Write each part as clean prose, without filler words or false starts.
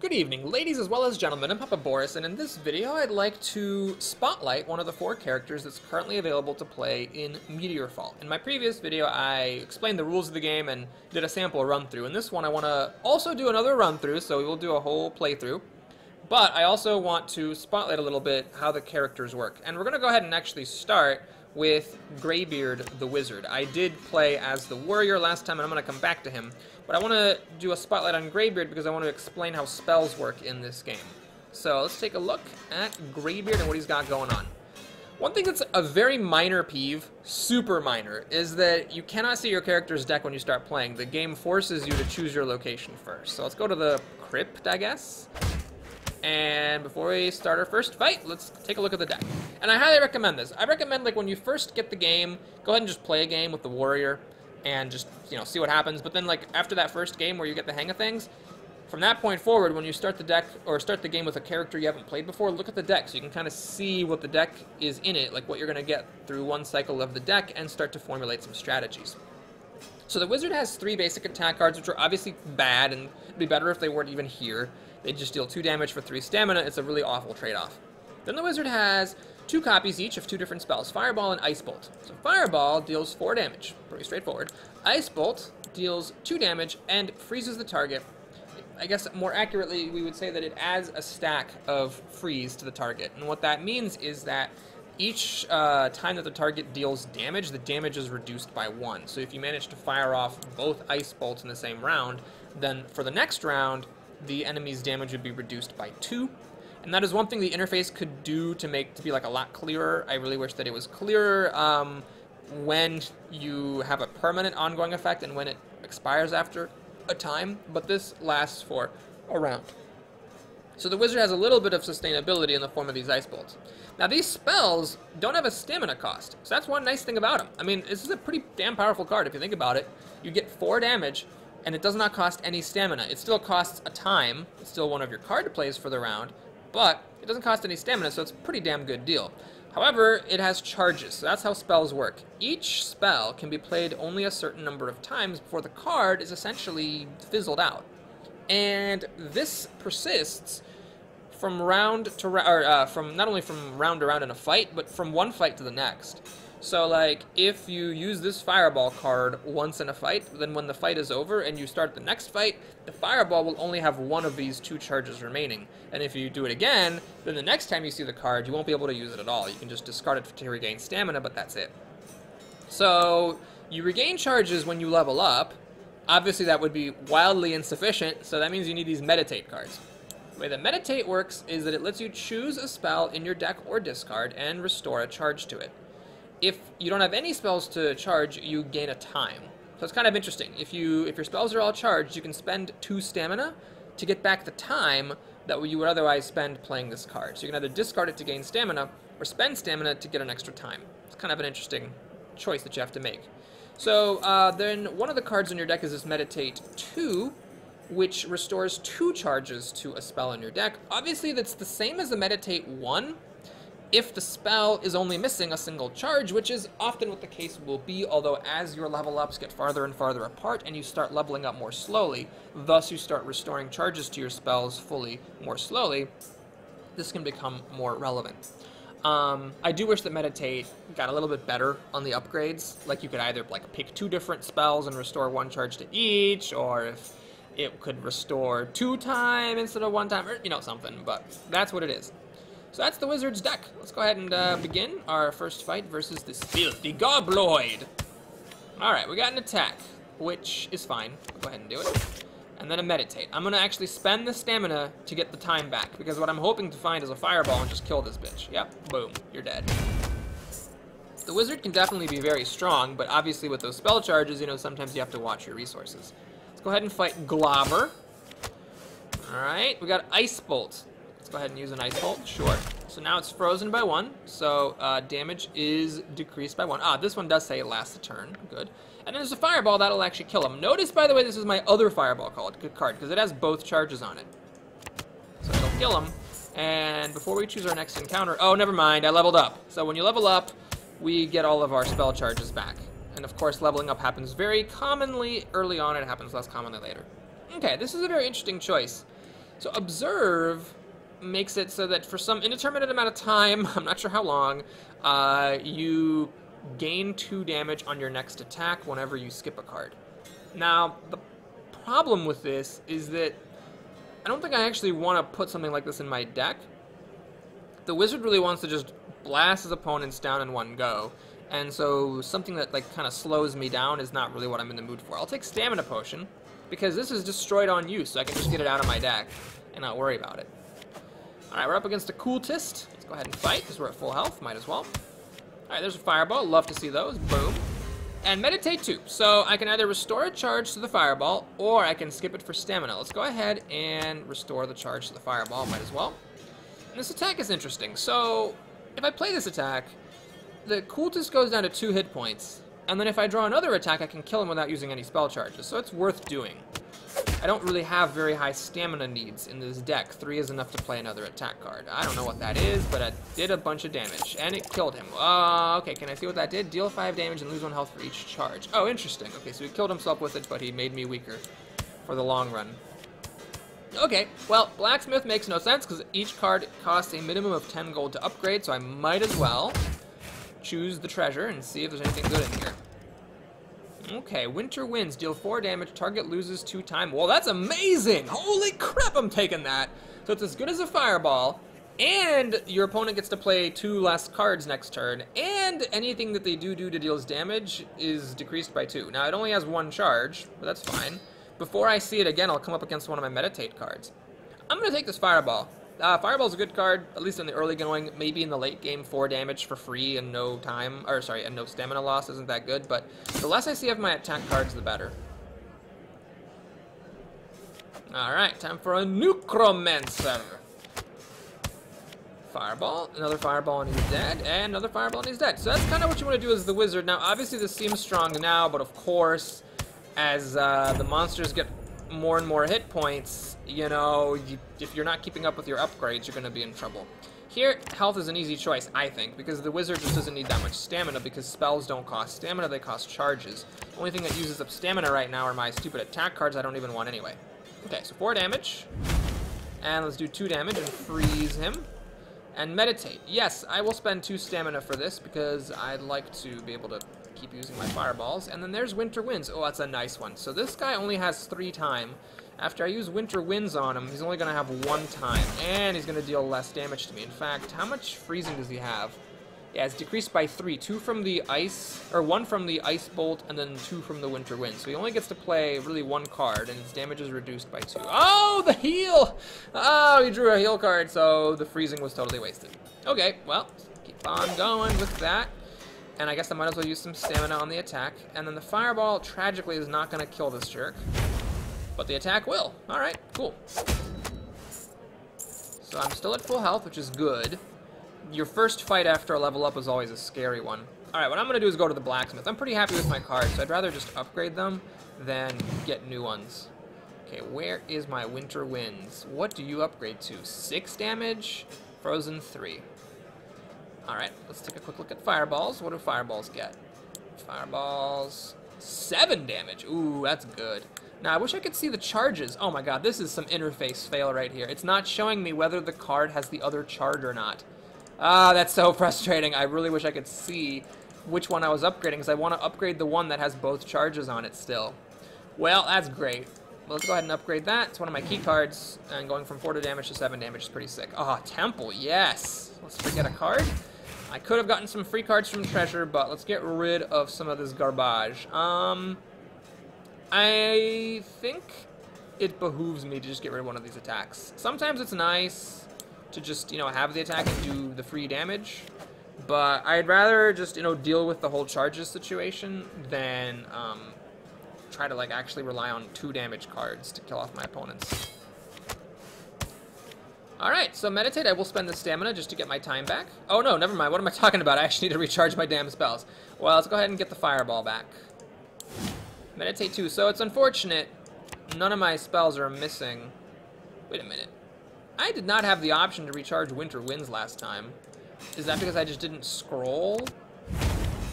Good evening, ladies as well as gentlemen. I'm Papa Boris, and in this video I'd like to spotlight one of the 4 characters that's currently available to play in Meteorfall. In my previous video I explained the rules of the game and did a sample run-through. In this one I want to also do another run-through, so we will do a whole playthrough. But I also want to spotlight a little bit how the characters work. And we're going to go ahead and actually start with Greybeard the Wizard. I did play as the Warrior last time, and I'm going to come back to him. But I want to do a spotlight on Greybeard because I want to explain how spells work in this game. So let's take a look at Greybeard and what he's got going on. One thing that's a very minor peeve, super minor, is that you cannot see your character's deck when you start playing. The game forces you to choose your location first. So let's go to the crypt, I guess. And before we start our first fight, let's take a look at the deck. And I highly recommend this. I recommend, like, when you first get the game, go ahead and just play a game with the Warrior and just, you know, see what happens. But then, like, after that first game where you get the hang of things, from that point forward, when you start the deck or start the game with a character you haven't played before, look at the deck so you can kind of see what the deck is in it, like what you're going to get through one cycle of the deck, and start to formulate some strategies. So the Wizard has 3 basic attack cards, which are obviously bad, and it'd be better if they weren't even here. They just deal 2 damage for 3 stamina. It's a really awful trade-off. Then the Wizard has 2 copies each of 2 different spells, Fireball and Ice Bolt. So Fireball deals 4 damage, pretty straightforward. Ice Bolt deals 2 damage and freezes the target. I guess more accurately, we would say that it adds a stack of freeze to the target. And what that means is that each time that the target deals damage, the damage is reduced by 1. So if you manage to fire off both Ice Bolts in the same round, then for the next round, the enemy's damage would be reduced by 2. And that is one thing the interface could do to be like a lot clearer. I really wish that it was clearer when you have a permanent ongoing effect and when it expires after a time, but this lasts for a round. So the Wizard has a little bit of sustainability in the form of these Ice Bolts. Now these spells don't have a stamina cost, so that's one nice thing about them. I mean, this is a pretty damn powerful card if you think about it. You get 4 damage, and it does not cost any stamina. It still costs a time. It's still one of your card plays for the round, but it doesn't cost any stamina, so it's a pretty damn good deal. However, it has charges, so that's how spells work. Each spell can be played only a certain number of times before the card is essentially fizzled out. And this persists from round to round, from not only from round to round in a fight, but from one fight to the next. So, like, if you use this Fireball card once in a fight, then when the fight is over and you start the next fight, the Fireball will only have 1 of these 2 charges remaining. And if you do it again, then the next time you see the card, you won't be able to use it at all. You can just discard it to regain stamina, but that's it. So, you regain charges when you level up. Obviously, that would be wildly insufficient, so that means you need these Meditate cards. The way that Meditate works is that it lets you choose a spell in your deck or discard and restore a charge to it. If you don't have any spells to charge, you gain a time. So it's kind of interesting. If your spells are all charged, you can spend 2 stamina to get back the time that you would otherwise spend playing this card. So you can either discard it to gain stamina, or spend stamina to get an extra time. It's kind of an interesting choice that you have to make. So then one of the cards in your deck is this Meditate 2, which restores 2 charges to a spell in your deck. Obviously, that's the same as the Meditate 1, if the spell is only missing a single charge, which is often what the case will be, although as your level ups get farther and farther apart and you start leveling up more slowly, thus you start restoring charges to your spells fully more slowly, this can become more relevant. I do wish that Meditate got a little bit better on the upgrades. Like, you could either like pick 2 different spells and restore 1 charge to each, or if it could restore 2 times instead of 1 time, or, you know, something, but that's what it is. So that's the Wizard's deck. Let's go ahead and begin our first fight versus this filthy Gobloid. Alright, we got an attack, which is fine. I'll go ahead and do it. And then a Meditate. I'm going to actually spend the stamina to get the time back, because what I'm hoping to find is a Fireball and just kill this bitch. Yep, boom, you're dead. The Wizard can definitely be very strong, but obviously with those spell charges, you know, sometimes you have to watch your resources. Let's go ahead and fight Globber. Alright, we got Ice Bolt. Let's go ahead and use an Ice Bolt, sure. So now it's frozen by 1, so damage is decreased by 1. Ah, this one does say it lasts a turn, good. And then there's a Fireball, that'll actually kill him. Notice, by the way, this is my other Fireball card, because it has both charges on it. So it'll kill him, and before we choose our next encounter, oh, never mind, I leveled up. So when you level up, we get all of our spell charges back. And of course, leveling up happens very commonly early on, and it happens less commonly later. Okay, this is a very interesting choice. So Observe makes it so that for some indeterminate amount of time, I'm not sure how long, you gain 2 damage on your next attack whenever you skip a card. Now, the problem with this is that I don't think I actually want to put something like this in my deck. The wizard really wants to just blast his opponents down in one go, and so something that like kind of slows me down is not really what I'm in the mood for. I'll take Stamina Potion, because this is destroyed on use, so I can just get it out of my deck and not worry about it. Alright, we're up against a Cultist. Let's go ahead and fight, because we're at full health, might as well. Alright, there's a Fireball, love to see those, boom. And Meditate 2, so I can either restore a charge to the Fireball, or I can skip it for Stamina. Let's go ahead and restore the charge to the Fireball, might as well. And this attack is interesting, so if I play this attack, the Cultist goes down to 2 hit points, and then if I draw another attack, I can kill him without using any spell charges, so it's worth doing. I don't really have very high stamina needs in this deck. 3 is enough to play another attack card. I don't know what that is, but it did a bunch of damage, and it killed him. Okay, can I see what that did? Deal 5 damage and lose 1 health for each charge. Oh, interesting. Okay, so he killed himself with it, but he made me weaker for the long run. Okay, well, Blacksmith makes no sense, because each card costs a minimum of 10 gold to upgrade, so I might as well choose the treasure and see if there's anything good in here. Okay, Winter Winds, deal 4 damage, target loses 2 time. Well, that's amazing! Holy crap, I'm taking that! So it's as good as a Fireball, and your opponent gets to play 2 less cards next turn, and anything that they do to deals damage is decreased by 2. Now, it only has 1 charge, but that's fine. Before I see it again, I'll come up against one of my Meditate cards. I'm going to take this Fireball. Fireball's a good card, at least in the early going. Maybe in the late game, 4 damage for free and no time, or sorry, and no stamina loss isn't that good, but the less I see of my attack cards, the better. Alright, time for a Necromancer. Fireball, another Fireball and he's dead, and another Fireball and he's dead. So that's kind of what you want to do as the wizard. Now, obviously this seems strong now, but of course, as the monsters get more and more hit points, you know, if you're not keeping up with your upgrades, you're going to be in trouble. Here, health is an easy choice, I think, because the wizard just doesn't need that much stamina, because spells don't cost stamina, they cost charges. The only thing that uses up stamina right now are my stupid attack cards I don't even want anyway. Okay, so 4 damage, and let's do 2 damage and freeze him. And Meditate. Yes, I will spend 2 stamina for this, because I'd like to be able to keep using my Fireballs. And then there's Winter Winds. Oh, that's a nice one. So this guy only has 3 time. After I use Winter Winds on him, he's only going to have 1 time. And he's going to deal less damage to me. In fact, how much freezing does he have? Yeah, it's decreased by 3. 2 from the ice, or 1 from the Ice Bolt, and then 2 from the Winter Wind. So he only gets to play really 1 card, and his damage is reduced by 2. Oh, the heal! Oh, he drew a heal card, so the freezing was totally wasted. Okay, well, keep on going with that. And I guess I might as well use some stamina on the attack. And then the Fireball, tragically, is not going to kill this jerk. But the attack will. Alright, cool. So I'm still at full health, which is good. Your first fight after a level up is always a scary one. Alright, what I'm going to do is go to the Blacksmith. I'm pretty happy with my cards, so I'd rather just upgrade them than get new ones. Okay, where is my Winter Winds? What do you upgrade to? 6 damage? Frozen 3. Alright, let's take a quick look at Fireballs. What do Fireballs get? Fireballs... 7 damage. Ooh, that's good. Now, I wish I could see the charges. Oh my god, this is some interface fail right here. It's not showing me whether the card has the other charge or not. Ah, that's so frustrating. I really wish I could see which one I was upgrading, because I want to upgrade the one that has both charges on it still. Well, that's great. Well, let's go ahead and upgrade that. It's one of my key cards, and going from 4 damage to 7 damage is pretty sick. Ah, Temple, yes! Let's forget a card. I could have gotten some free cards from Treasure, but let's get rid of some of this garbage. I think it behooves me to just get rid of one of these attacks. Sometimes it's nice to just, you know, have the attack and do the free damage, but I'd rather just, you know, deal with the whole charges situation than try to, like, actually rely on 2 damage cards to kill off my opponents. Alright, so Meditate, I will spend the stamina just to get my time back. Oh no, never mind, what am I talking about? I actually need to recharge my damn spells. Well, let's go ahead and get the Fireball back. Meditate 2, so it's unfortunate none of my spells are missing. Wait a minute. I did not have the option to recharge Winter Winds last time. Is that because I just didn't scroll?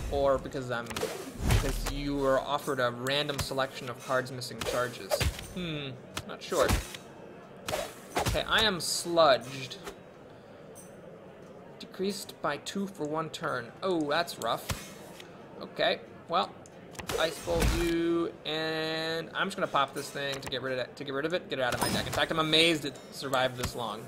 Or because you were offered a random selection of cards missing charges? Not sure. Okay, I am sludged. Decreased by 2 for 1 turn. Oh, that's rough. Okay, well, Ice Bolt you, and I'm just gonna pop this thing to get rid of it. Get it out of my deck. In fact, I'm amazed it survived this long.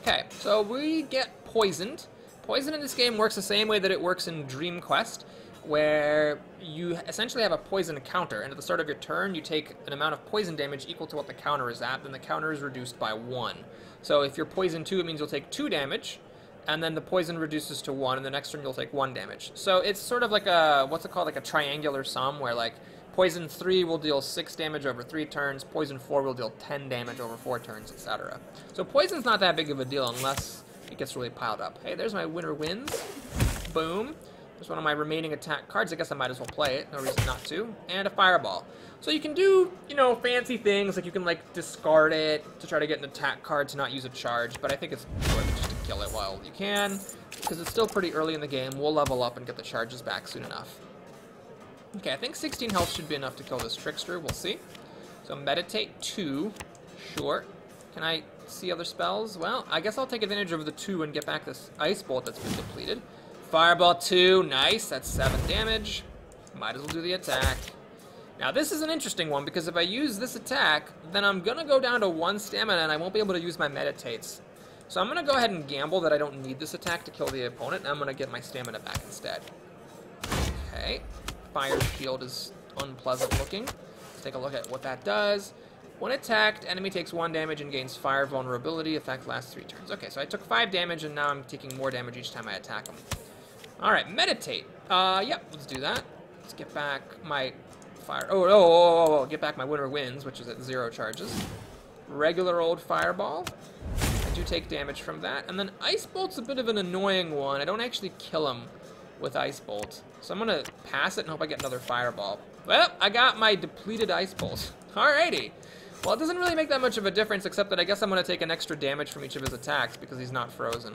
Okay, so we get poisoned. Poison in this game works the same way that it works in Dream Quest, where you essentially have a poison counter, and at the start of your turn, you take an amount of poison damage equal to what the counter is at, then the counter is reduced by 1. So if you're poison 2, it means you'll take 2 damage, and then the poison reduces to 1, and the next turn you'll take 1 damage. So it's sort of like a, what's it called, like a triangular sum, where like poison 3 will deal 6 damage over 3 turns, poison 4 will deal 10 damage over 4 turns, etc. So poison's not that big of a deal unless it gets really piled up. Hey, there's my winner wins. Boom. There's one of my remaining attack cards. I guess I might as well play it. No reason not to. And a fireball. So you can do, you know, fancy things. Like you can, like, discard it to try to get an attack card to not use a charge. But I think it's worth it just to kill it while you can, because it's still pretty early in the game. We'll level up and get the charges back soon enough. Okay, I think 16 health should be enough to kill this trickster. We'll see. So meditate 2. Sure. Can I see other spells? Well, I guess I'll take advantage of the 2 and get back this Ice Bolt that's been depleted. Fireball 2, nice, that's 7 damage. Might as well do the attack. Now this is an interesting one, because if I use this attack, then I'm gonna go down to 1 stamina and I won't be able to use my meditates. So I'm gonna go ahead and gamble that I don't need this attack to kill the opponent, and I'm gonna get my stamina back instead. Okay, Fire Shield is unpleasant looking. Let's take a look at what that does. When attacked, enemy takes 1 damage and gains fire vulnerability. Effect lasts 3 turns. Okay, so I took 5 damage, and now I'm taking more damage each time I attack him. Alright, meditate. Yep, let's do that. Let's get back my fire. Get back my winner wins, which is at 0 charges. Regular old fireball. I do take damage from that. And then Ice Bolt's a bit of an annoying one. I don't actually kill him with Ice Bolt. So I'm gonna pass it and hope I get another fireball. Well, I got my depleted Ice Bolt. Alrighty. Well, it doesn't really make that much of a difference, except that I guess I'm going to take an extra damage from each of his attacks because he's not frozen.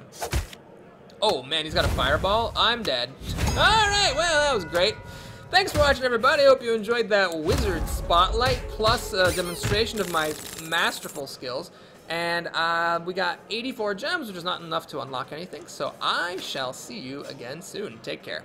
Oh, man, he's got a fireball. I'm dead. All right, well, that was great. Thanks for watching, everybody. I hope you enjoyed that wizard spotlight, plus a demonstration of my masterful skills. And we got 84 gems, which is not enough to unlock anything, so I shall see you again soon. Take care.